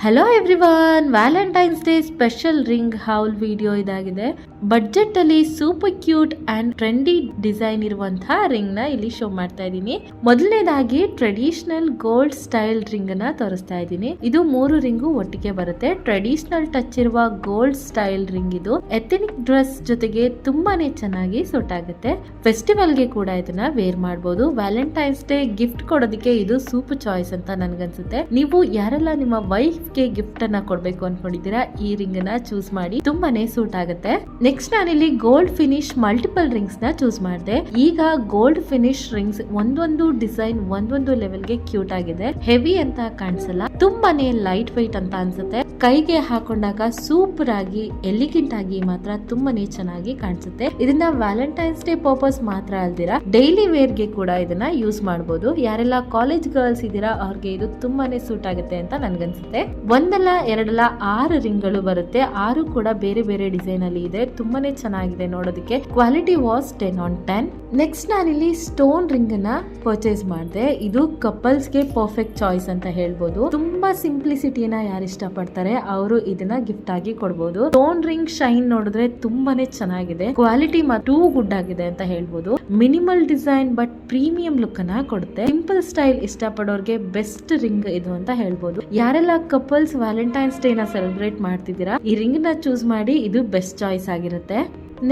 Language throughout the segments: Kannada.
Hello everyone, Valentine's Day special ring haul video ಇದಾಗಿದೆ. ಬಡ್ಜೆಟ್ ಅಲ್ಲಿ super cute and trendy design ಇರುವಂತಹ ರಿಂಗ್ ನ ಇಲ್ಲಿ ಶೋ ಮಾಡ್ತಾ ಇದ್ದೀನಿ. ಮೊದಲನೇದಾಗಿ ಟ್ರೆಡಿಷನಲ್ ಗೋಲ್ಡ್ ಸ್ಟೈಲ್ ರಿಂಗ್ ನ ತೋರಿಸ್ತಾ ಇದ್ದೀನಿ. ಇದು 3 ರಿಂಗು ಒಟ್ಟಿಗೆ ಬರುತ್ತೆ. ಟ್ರೆಡಿಷನಲ್ ಟಚ್ ಇರುವ ಗೋಲ್ಡ್ ಸ್ಟೈಲ್ ರಿಂಗ್ ಇದು. ಎಥೆನಿಕ್ ಡ್ರೆಸ್ ಜೊತೆಗೆ ತುಂಬಾನೇ ಚೆನ್ನಾಗಿ ಸೂಟ್ ಆಗುತ್ತೆ. ಫೆಸ್ಟಿವಲ್ ಗೆ ಕೂಡ ಇದನ್ನ ವೇರ್ ಮಾಡಬಹುದು. ವ್ಯಾಲೆಂಟೈನ್ಸ್ ಡೇ ಗಿಫ್ಟ್ ಕೊಡೋದಕ್ಕೆ ಇದು ಸೂಪರ್ ಚಾಯ್ಸ್ ಅಂತ ನನ್ಗನ್ಸುತ್ತೆ. ನೀವು ಯಾರೆಲ್ಲ ನಿಮ್ಮ ವೈಫ್ ಗೆ ಗಿಫ್ಟ್ ಅನ್ನ ಕೊಡ್ಬೇಕು ಅನ್ಕೊಂಡಿದ್ದೀರಾ, ಈ ರಿಂಗ್ ನ ಚೂಸ್ ಮಾಡಿ, ತುಂಬಾನೇ ಸೂಟ್ ಆಗುತ್ತೆ. ನೆಕ್ಸ್ಟ್ ನಾನಿಲ್ಲಿ ಗೋಲ್ಡ್ ಫಿನಿಶ್ ಮಲ್ಟಿಪಲ್ ರಿಂಗ್ಸ್ ನ ಚೂಸ್ ಮಾಡಿದೆ. ಈಗ ಗೋಲ್ಡ್ ಫಿನಿಶ್ ರಿಂಗ್ಸ್ ಒಂದೊಂದು ಡಿಸೈನ್ ಒಂದೊಂದು ಲೆವೆಲ್ ಗೆ ಕ್ಯೂಟ್ ಆಗಿದೆ. ಹೆವಿ ಅಂತ ಕಾಣಿಸಲ್ಲ, ತುಂಬಾನೇ ಲೈಟ್ ವೈಟ್ ಅಂತ ಅನ್ಸುತ್ತೆ. ಕೈಗೆ ಹಾಕೊಂಡಾಗ ಸೂಪರ್ ಆಗಿ ಎಲಿಗೆಂಟ್ ಆಗಿ ಮಾತ್ರ ತುಂಬಾನೇ ಚೆನ್ನಾಗಿ ಕಾಣಿಸುತ್ತೆ. ಇದನ್ನ ವ್ಯಾಲೆಂಟೈನ್ಸ್ ಡೇ ಪರ್ಪಸ್ ಮಾತ್ರ ಅಲ್ದಿರಾ ಡೈಲಿ ವೇರ್ ಗೆ ಕೂಡ ಇದನ್ನ ಯೂಸ್ ಮಾಡಬಹುದು. ಯಾರೆಲ್ಲ ಕಾಲೇಜ್ ಗರ್ಲ್ಸ್ ಇದೀರಾ ಅವ್ರಿಗೆ ಇದು ತುಂಬಾನೇ ಸೂಟ್ ಆಗುತ್ತೆ ಅಂತ ನನ್ಗನ್ಸುತ್ತೆ. ಒಂದಲ್ಲ ಎರಡಲ್ಲ 6 ರಿಂಗ್ ಗಳು ಬರುತ್ತೆ. 6 ಕೂಡ ಬೇರೆ ಬೇರೆ ಡಿಸೈನ್ ಅಲ್ಲಿ ಇದೆ. ತುಂಬಾನೇ ಚೆನ್ನಾಗಿದೆ ನೋಡೋದಕ್ಕೆ. Quality was 10 on 10. ನೆಕ್ಸ್ಟ್ ನಾನಿಲ್ಲಿ ಸ್ಟೋನ್ ರಿಂಗ್ ಅನ್ನ ಪರ್ಚೇಸ್ ಮಾಡಿದೆ. ಇದು ಕಪಲ್ಸ್ ಗೆ ಪರ್ಫೆಕ್ಟ್ ಚಾಯ್ಸ್ ಅಂತ ಹೇಳ್ಬೋದು. ತುಂಬಾ ಸಿಂಪ್ಲಿಸಿಟಿನ ಯಾರು ಇಷ್ಟಪಡ್ತಾರೆ ಅವರು ಇದನ್ನ ಗಿಫ್ಟ್ ಆಗಿ ಕೊಡಬಹುದು. ಸ್ಟೋನ್ ರಿಂಗ್ ಶೈನ್ ನೋಡಿದ್ರೆ ತುಂಬಾನೇ ಚೆನ್ನಾಗಿದೆ. ಕ್ವಾಲಿಟಿ ಟೂ ಗುಡ್ ಆಗಿದೆ ಅಂತ ಹೇಳ್ಬೋದು. Minimal design but premium look ಅನ್ನ ಕೊಡುತ್ತೆ. ಸಿಂಪಲ್ ಸ್ಟೈಲ್ ಇಷ್ಟಪಡೋರ್ಗೆ ಬೆಸ್ಟ್ ರಿಂಗ್ ಇದು ಅಂತ ಹೇಳ್ಬೋದು. ಯಾರೆಲ್ಲ ಕಪಲ್ಸ್ ವ್ಯಾಲೆಂಟೈನ್ಸ್ ಡೇ ನ ಸೆಲೆಬ್ರೇಟ್ ಮಾಡ್ತಿದ್ದೀರಾ, ಈ ರಿಂಗ್ ನ ಚೂಸ್ ಮಾಡಿ, ಇದು ಬೆಸ್ಟ್ ಚಾಯ್ಸ್ ಆಗಿರುತ್ತೆ.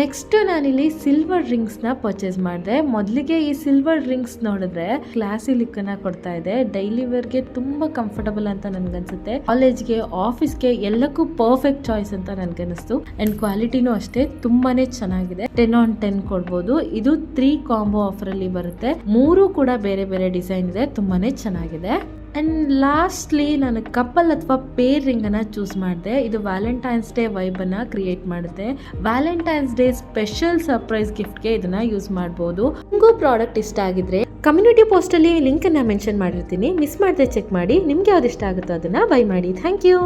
ನೆಕ್ಸ್ಟ್ ನಾನಿಲ್ಲಿ ಸಿಲ್ವರ್ ರಿಂಗ್ಸ್ ನ ಪರ್ಚೇಸ್ ಮಾಡಿದೆ. ಮೊದಲಿಗೆ ಈ ಸಿಲ್ವರ್ ರಿಂಗ್ಸ್ ನೋಡಿದ್ರೆ ಕ್ಲಾಸಿ ಲುಕ್ ಅನ್ನ ಕೊಡ್ತಾ ಇದೆ. ಡೈಲಿ ವೇರ್ ಗೆ ತುಂಬಾ ಕಂಫರ್ಟಬಲ್ ಅಂತ ನನ್ಗನ್ಸುತ್ತೆ. ಕಾಲೇಜ್ಗೆ, ಆಫೀಸ್ಗೆ ಎಲ್ಲಕ್ಕೂ ಪರ್ಫೆಕ್ಟ್ ಚಾಯ್ಸ್ ಅಂತ ನನ್ಗನ್ನಿಸ್ತು. ಅಂಡ್ ಕ್ವಾಲಿಟಿನೂ ಅಷ್ಟೇ ತುಂಬಾನೇ ಚೆನ್ನಾಗಿದೆ. 10 on 10 ಕೊಡ್ಬೋದು. ಇದು 3 ಕಾಂಬೋ ಆಫರ್ ಅಲ್ಲಿ ಬರುತ್ತೆ. 3 ಕೂಡ ಬೇರೆ ಬೇರೆ ಡಿಸೈನ್ ಇದೆ. ತುಂಬಾನೇ ಚೆನ್ನಾಗಿದೆ. ಅಂಡ್ ಲಾಸ್ಟ್ಲಿ ನಾನು ಕಪಲ್ ಅಥವಾ ಪೇರ್ ರಿಂಗ್ ಅನ್ನ ಚೂಸ್ ಮಾಡಿದೆ. ಇದು ವ್ಯಾಲೆಂಟೈನ್ಸ್ ಡೇ ವೈಬ್ ಅನ್ನ ಕ್ರಿಯೇಟ್ ಮಾಡುತ್ತೆ. Valentine's Day special surprise gift ಗೆ ಇದನ್ನ ಯೂಸ್ ಮಾಡಬಹುದು. ನಿಮಗೂ ಪ್ರಾಡಕ್ಟ್ ಇಷ್ಟ ಆಗಿದ್ರೆ ಕಮ್ಯುನಿಟಿ ಪೋಸ್ಟ್ ಅಲ್ಲಿ ಲಿಂಕ್ ಅನ್ನ ಮೆನ್ಷನ್ ಮಾಡಿರ್ತೀನಿ. ಮಿಸ್ ಮಾಡದೆ ಚೆಕ್ ಮಾಡಿ. ನಿಮ್ಗೆ ಯಾವ್ದು ಇಷ್ಟ ಆಗುತ್ತೋ ಅದನ್ನ ಬೈ ಮಾಡಿ. Thank you.